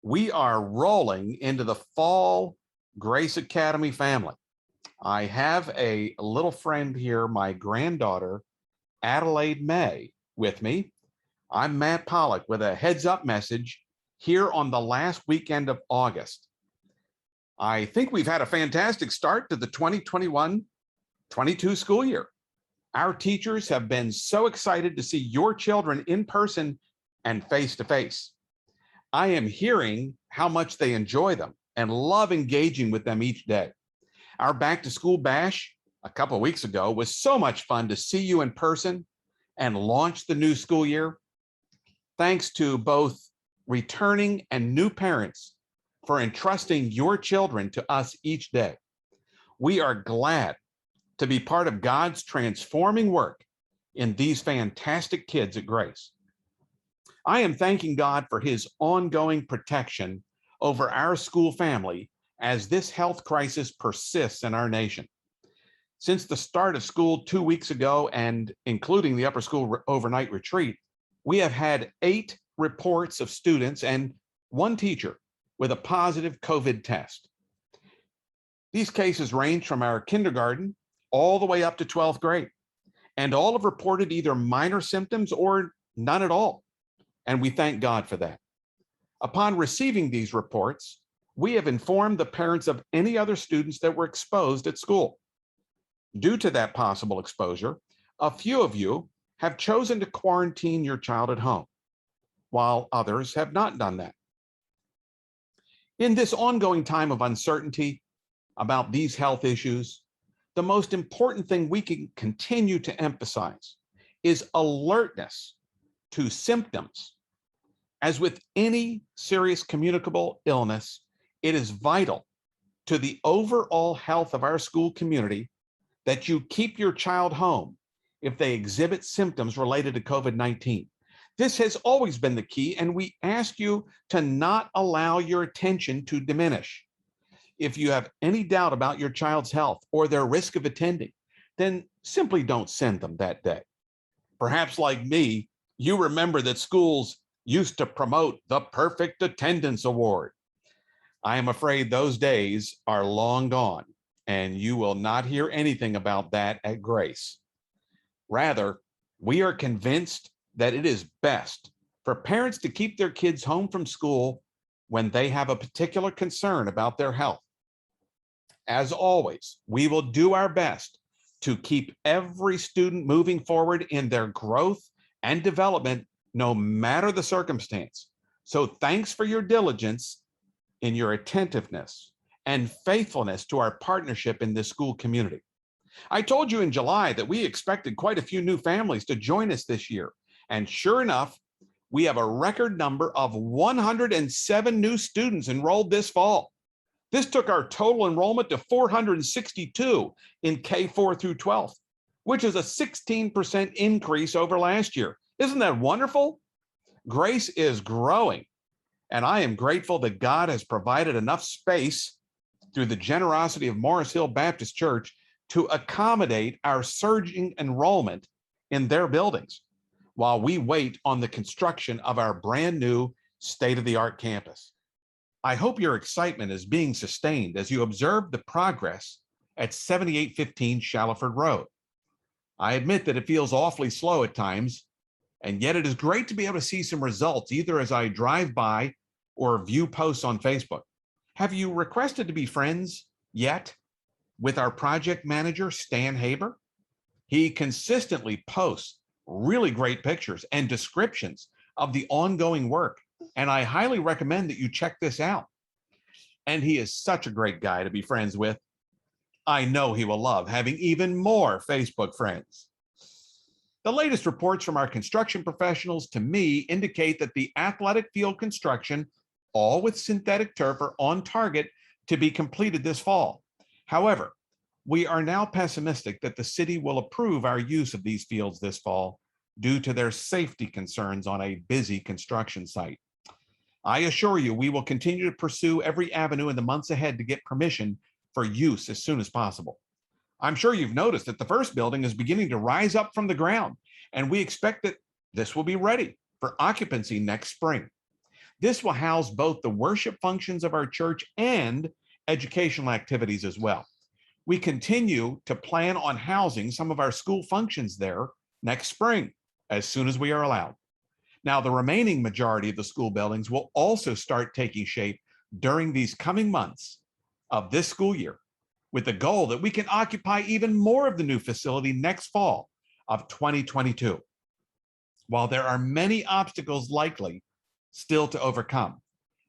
We are rolling into the fall Grace Academy family. I have a little friend here, my granddaughter, Adelaide May, with me. I'm Matt Pollock with a heads up message here on the last weekend of August. I think we've had a fantastic start to the 2021-22 school year. Our teachers have been so excited to see your children in person and face to face. I am hearing how much they enjoy them and love engaging with them each day. Our back to school bash a couple of weeks ago was so much fun to see you in person and launch the new school year. Thanks to both returning and new parents for entrusting your children to us each day. We are glad to be part of God's transforming work in these fantastic kids at Grace. I am thanking God for his ongoing protection over our school family as this health crisis persists in our nation. Since the start of school 2 weeks ago, and including the upper school overnight retreat, we have had 8 reports of students and 1 teacher with a positive COVID test. These cases range from our kindergarten all the way up to 12th grade, and all have reported either minor symptoms or none at all. And we thank God for that. Upon receiving these reports, we have informed the parents of any other students that were exposed at school. Due to that possible exposure, a few of you have chosen to quarantine your child at home, while others have not done that. In this ongoing time of uncertainty about these health issues, the most important thing we can continue to emphasize is alertness to symptoms. As with any serious communicable illness, it is vital to the overall health of our school community that you keep your child home if they exhibit symptoms related to COVID-19. This has always been the key, and we ask you to not allow your attention to diminish. If you have any doubt about your child's health or their risk of attending, then simply don't send them that day. Perhaps like me, you remember that schools used to promote the Perfect Attendance Award. I am afraid those days are long gone, and you will not hear anything about that at Grace. Rather, we are convinced that it is best for parents to keep their kids home from school when they have a particular concern about their health. As always, we will do our best to keep every student moving forward in their growth and development, no matter the circumstance. So thanks for your diligence in your attentiveness and faithfulness to our partnership in this school community. I told you in July that we expected quite a few new families to join us this year. And sure enough, we have a record number of 107 new students enrolled this fall. This took our total enrollment to 462 in K4 through 12th, which is a 16% increase over last year. Isn't that wonderful? Grace is growing, and I am grateful that God has provided enough space through the generosity of Morris Hill Baptist Church to accommodate our surging enrollment in their buildings while we wait on the construction of our brand new state-of-the-art campus. I hope your excitement is being sustained as you observe the progress at 7815 Shallowford Road. I admit that it feels awfully slow at times, and yet it is great to be able to see some results either as I drive by or view posts on Facebook. Have you requested to be friends yet with our project manager, Stan Haber? He consistently posts really great pictures and descriptions of the ongoing work, and I highly recommend that you check this out. And he is such a great guy to be friends with. I know he will love having even more Facebook friends. The latest reports from our construction professionals to me indicate that the athletic field construction, all with synthetic turf, are on target to be completed this fall. However, we are now pessimistic that the city will approve our use of these fields this fall due to their safety concerns on a busy construction site. I assure you, we will continue to pursue every avenue in the months ahead to get permission for use as soon as possible. I'm sure you've noticed that the first building is beginning to rise up from the ground, and we expect that this will be ready for occupancy next spring. This will house both the worship functions of our church and educational activities as well. We continue to plan on housing some of our school functions there next spring, as soon as we are allowed. Now, the remaining majority of the school buildings will also start taking shape during these coming months of this school year, with the goal that we can occupy even more of the new facility next fall of 2022. While there are many obstacles likely still to overcome,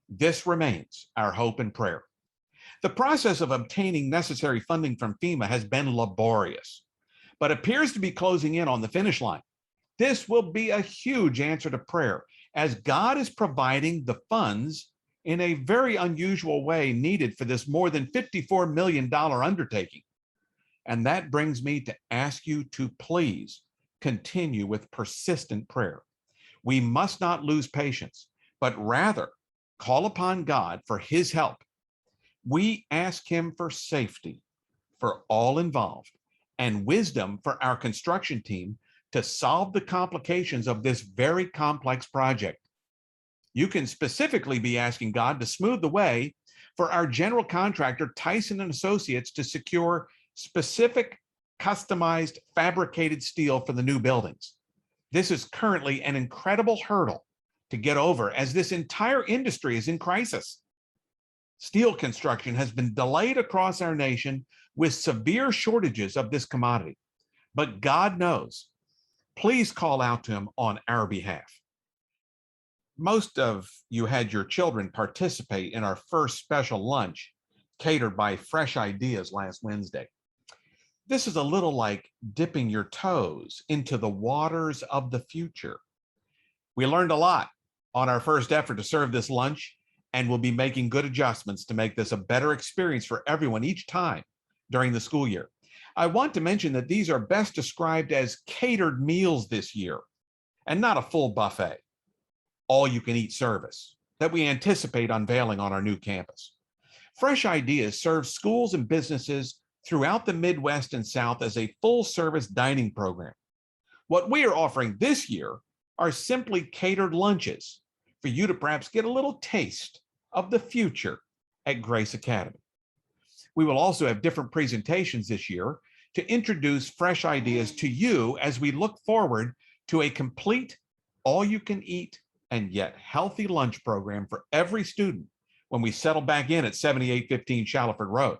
this remains our hope and prayer. The process of obtaining necessary funding from FEMA has been laborious, but appears to be closing in on the finish line. This will be a huge answer to prayer, as God is providing the funds in a very unusual way needed for this more than $54 million undertaking. And that brings me to ask you to please continue with persistent prayer. We must not lose patience, but rather call upon God for his help. We ask him for safety for all involved and wisdom for our construction team to solve the complications of this very complex project. You can specifically be asking God to smooth the way for our general contractor, Tyson and Associates, to secure specific customized fabricated steel for the new buildings. This is currently an incredible hurdle to get over, as this entire industry is in crisis. Steel construction has been delayed across our nation with severe shortages of this commodity, but God knows. Please call out to him on our behalf. Most of you had your children participate in our first special lunch catered by Fresh Ideas last Wednesday. This is a little like dipping your toes into the waters of the future. We learned a lot on our first effort to serve this lunch, and we'll be making good adjustments to make this a better experience for everyone each time during the school year. I want to mention that these are best described as catered meals this year, and not a full buffet, all-you-can-eat service that we anticipate unveiling on our new campus. Fresh Ideas serves schools and businesses throughout the Midwest and South as a full-service dining program. What we are offering this year are simply catered lunches for you to perhaps get a little taste of the future at Grace Academy. We will also have different presentations this year to introduce Fresh Ideas to you as we look forward to a complete all-you-can-eat and yet healthy lunch program for every student when we settle back in at 7815 Shallowford Road.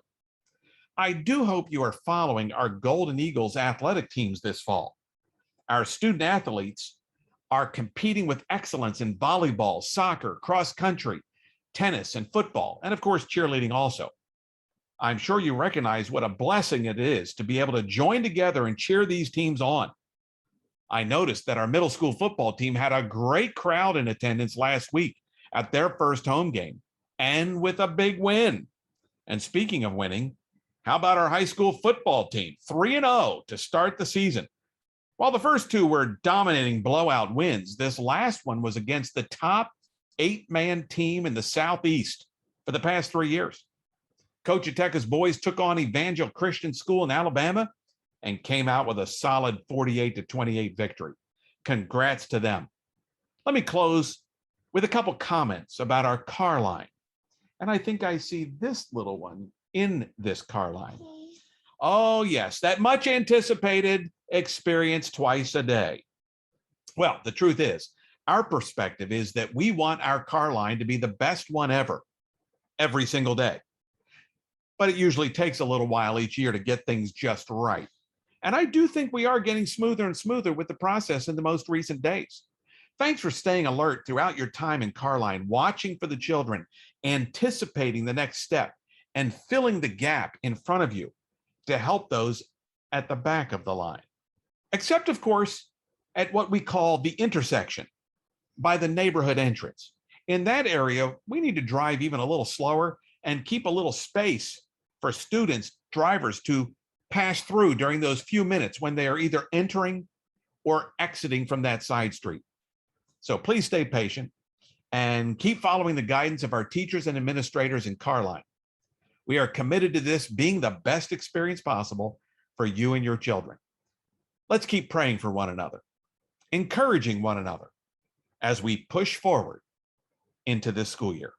I do hope you are following our Golden Eagles athletic teams this fall. Our student athletes are competing with excellence in volleyball, soccer, cross country, tennis, and football, and of course, cheerleading also. I'm sure you recognize what a blessing it is to be able to join together and cheer these teams on. I noticed that our middle school football team had a great crowd in attendance last week at their first home game, and with a big win. And speaking of winning, how about our high school football team, 3-0 to start the season? While the first two were dominating blowout wins, this last one was against the top 8-man team in the Southeast for the past 3 years. Coach Ateca's boys took on Evangel Christian School in Alabama and came out with a solid 48-28 victory. Congrats to them. Let me close with a couple comments about our car line. And I think I see this little one in this car line. Oh, yes, that much anticipated experience twice a day. Well, the truth is, our perspective is that we want our car line to be the best one ever, every single day. But it usually takes a little while each year to get things just right. And I do think we are getting smoother and smoother with the process in the most recent days. Thanks for staying alert throughout your time in Carline, watching for the children, anticipating the next step, and filling the gap in front of you to help those at the back of the line. Except, of course, at what we call the intersection by the neighborhood entrance. In that area, we need to drive even a little slower and keep a little space for students, drivers to pass through during those few minutes when they are either entering or exiting from that side street. So please stay patient and keep following the guidance of our teachers and administrators in Carline. We are committed to this being the best experience possible for you and your children. Let's keep praying for one another, encouraging one another as we push forward into this school year.